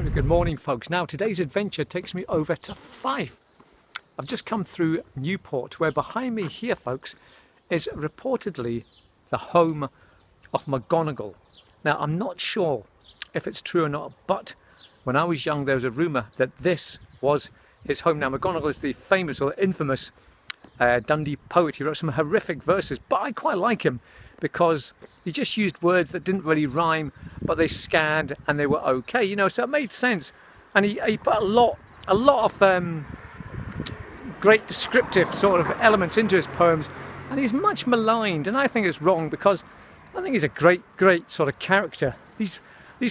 Very good morning, folks. Now today's adventure takes me over to Fife. I've just come through Newport, where behind me here, folks, is reportedly the home of McGonagall. Now I'm not sure if it's true or not, but when I was young there was a rumour that this was his home. Now McGonagall is the famous or infamous Dundee poet. He wrote some horrific verses, but I quite like him because he just used words that didn't really rhyme, but they scanned and they were okay, you know, so it made sense. And he put a lot of great descriptive sort of elements into his poems, and he's much maligned, and I think it's wrong because I think he's a great sort of character. These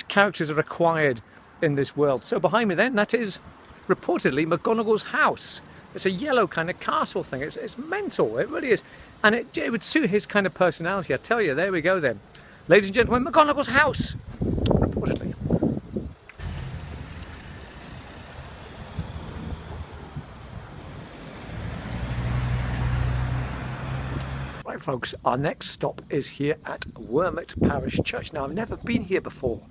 characters are required in this world. So behind me then, that is reportedly McGonagall's house. It's a yellow kind of castle thing. It's mental, it really is. And it would suit his kind of personality, I tell you. There we go then. Ladies and gentlemen, McGonagall's house, reportedly. Right folks, our next stop is here at Wormet Parish Church. Now I've never been here before,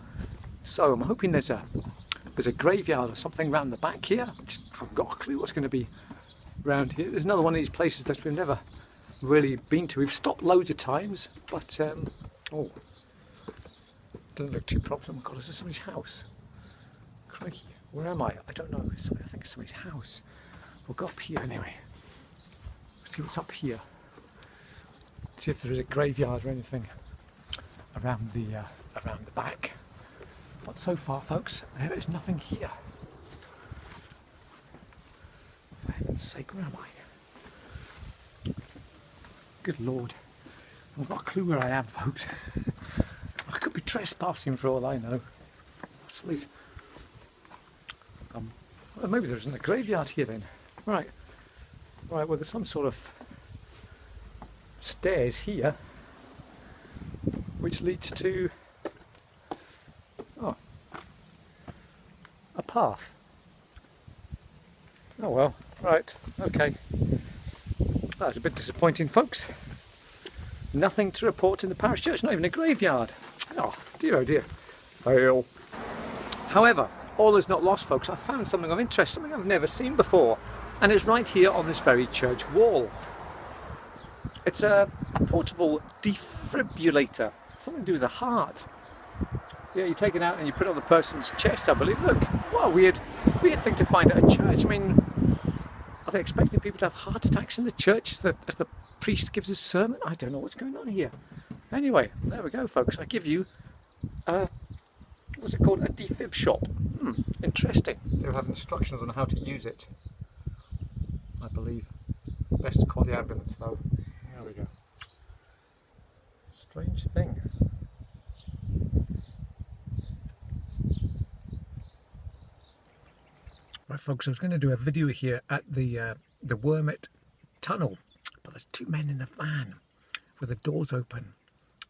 so I'm hoping there's a graveyard or something around the back here. I've got a clue what's going to be around here. There's another one of these places that we've never really been to. We've stopped loads of times, but oh, doesn't look too proper. Oh my God, is this somebody's house? Crikey, where am I? I don't know. I think it's somebody's house. We'll go up here anyway. See what's up here. See if there is a graveyard or anything around the back. But so far, folks, there is nothing here. For heaven's sake, where am I? Good Lord, I've got a clue where I am, folks. I could be trespassing for all I know. Somebody's, well, maybe there isn't a graveyard here then. Right, well there's some sort of stairs here which leads to a path. Oh well, right, okay. That's a bit disappointing, folks. Nothing to report in the parish church, not even a graveyard. Oh dear, fail. However, all is not lost, folks. I found something of interest, something I've never seen before, and it's right here on this very church wall. It's a portable defibrillator, something to do with the heart. Yeah, you take it out and you put it on the person's chest, I believe. Look, what a weird thing to find at a church. I mean, are they expecting people to have heart attacks in the church as the priest gives his sermon? I don't know what's going on here. Anyway, there we go, folks. I give you what's it called? A defib shop. Interesting. They'll have instructions on how to use it, I believe. Best to call the ambulance though. There we go. Strange thing. Right folks, I was going to do a video here at the Wormet tunnel, but there's two men in a van with the doors open,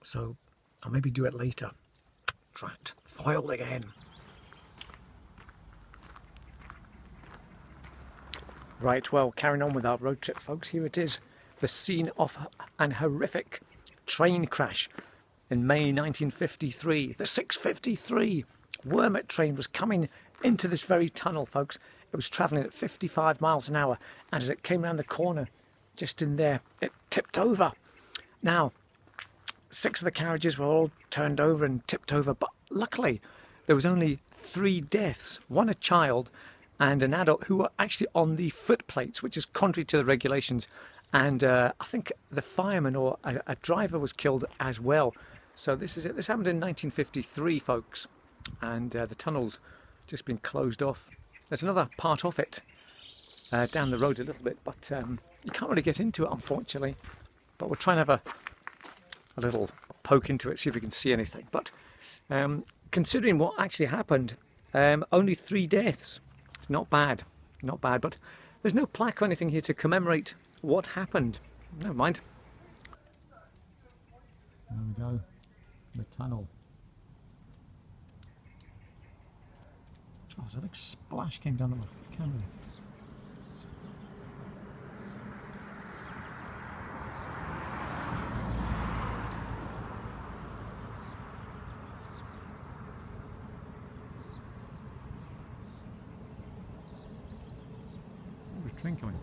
so I'll maybe do it later. Drat, foiled again. Right, well, carrying on with our road trip, folks, here it is. The scene of an horrific train crash in May 1953. The 653 Wormet train was coming into this very tunnel, folks. It was travelling at 55 miles an hour, and as it came around the corner, just in there, it tipped over. Now, 6 of the carriages were all turned over and tipped over, but luckily there was only 3 deaths, one a child and an adult who were actually on the footplates, which is contrary to the regulations. And I think the fireman or a driver was killed as well. So this is it. This happened in 1953, folks, and the tunnel's just been closed off. There's another part of it down the road a little bit, but you can't really get into it, unfortunately. But we'll try and have a little poke into it, see if we can see anything. But considering what actually happened, only 3 deaths. It's not bad, but there's no plaque or anything here to commemorate what happened. Never mind. There we go, the tunnel. Oh, there's a big splash came down the camera. train coming.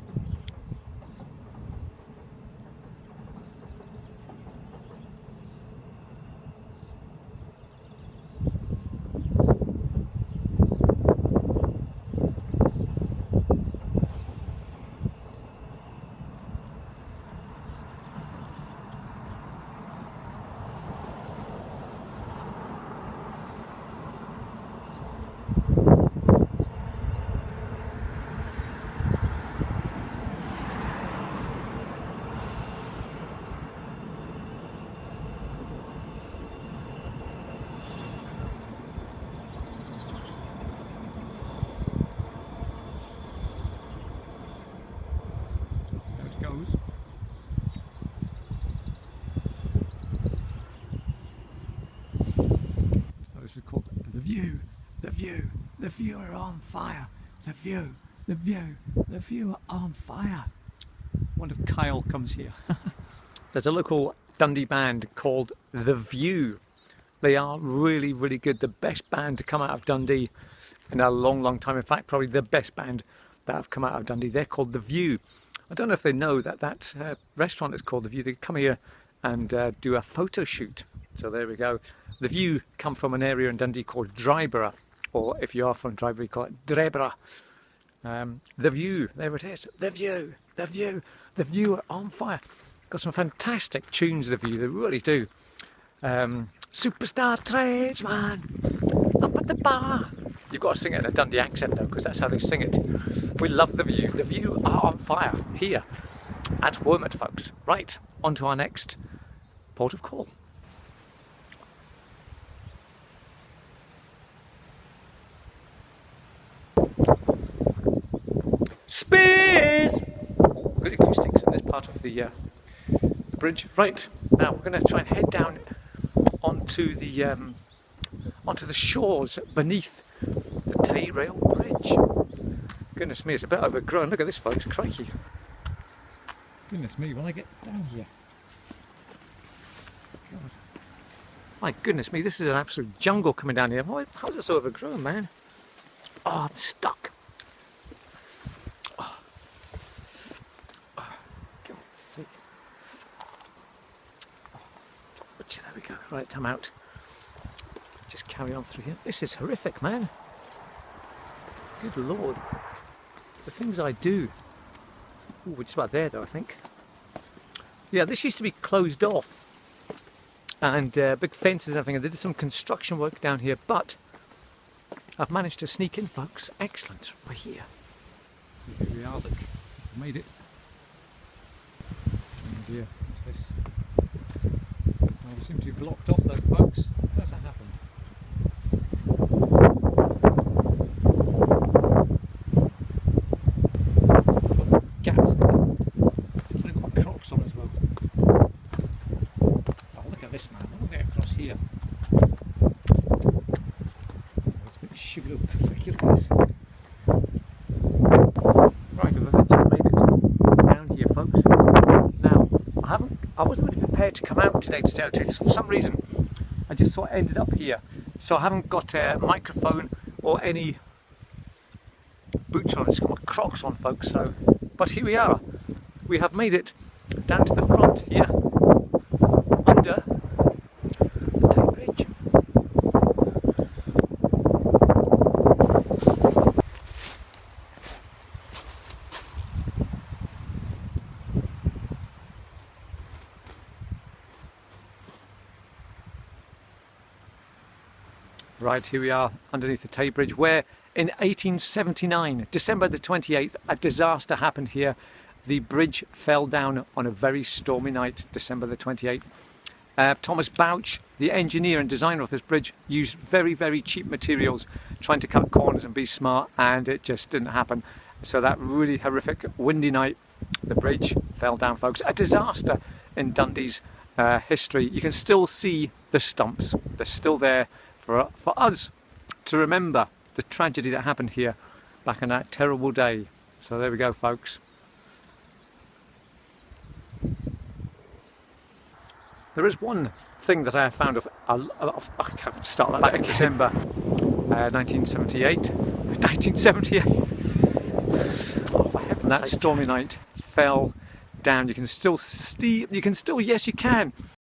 Goes. So this is called the view, the view, the view are on fire, the view, the view, the view are on fire. I wonder if Kyle comes here. There's a local Dundee band called The View. They are really, really good. The best band to come out of Dundee in a long, long time. In fact, probably the best band that have come out of Dundee. They're called The View. I don't know if they know that restaurant is called The View. They come here and do a photo shoot. So there we go. The View come from an area in Dundee called Dryborough, or if you are from Dryborough, you call it Dreborough. The View, there it is. The View, the View, the View are on fire. Got some fantastic tunes, The View, they really do. Superstar tradesman, up at the bar. You've got to sing it in a Dundee accent though, because that's how they sing it. We love The View. The View are on fire here at Wormit, folks. Right, on to our next port of call. Space! Oh, good acoustics in this part of the bridge. Right, now we're going to try and head down onto the shores beneath the Tay Rail Bridge. Goodness me, it's a bit overgrown. Look at this, folks. Crikey. Goodness me, when I get down here. God. My goodness me, this is an absolute jungle coming down here. How is it so overgrown, man? Oh, I'm stuck. Oh. Oh, God's sake. Oh. There we go. Right, I'm out. Just carry on through here. This is horrific, man. Good Lord. The things I do. Ooh, we're just about there though, I think. Yeah, this used to be closed off. And big fences and everything. They did some construction work down here, but I've managed to sneak in, folks. Excellent. We're here. So here we are, look. We've made it. Oh dear, what's this? Well, we seem to be blocked off though, folks. How's that happened? Gaps in there. I've got my Crocs on as well. Oh, look at this, man. Look at across here. Oh, it's a bit sugar cricky, look at this. Right, I've eventually made it down here, folks. Now, I wasn't really prepared to come out today to tell you the truth. For some reason, I just sort of ended up here. So I haven't got a microphone or any boots on. I've just got my Crocs on, folks. So, but here we are. We have made it down to the front here, under the Tay Bridge. Right, here we are underneath the Tay Bridge, where in 1879, December the 28th, a disaster happened here. The bridge fell down on a very stormy night, December the 28th. Thomas Bouch, the engineer and designer of this bridge, used very, very cheap materials, trying to cut corners and be smart, and it just didn't happen. So that really horrific windy night, the bridge fell down, folks. A disaster in Dundee's history. You can still see the stumps. They're still there for us to remember the tragedy that happened here back on that terrible day. So there we go, folks. There is one thing that I have found I can't start that back in December 1978. 1978. Oh, for heaven's and that stormy night fell down. You can still yes you can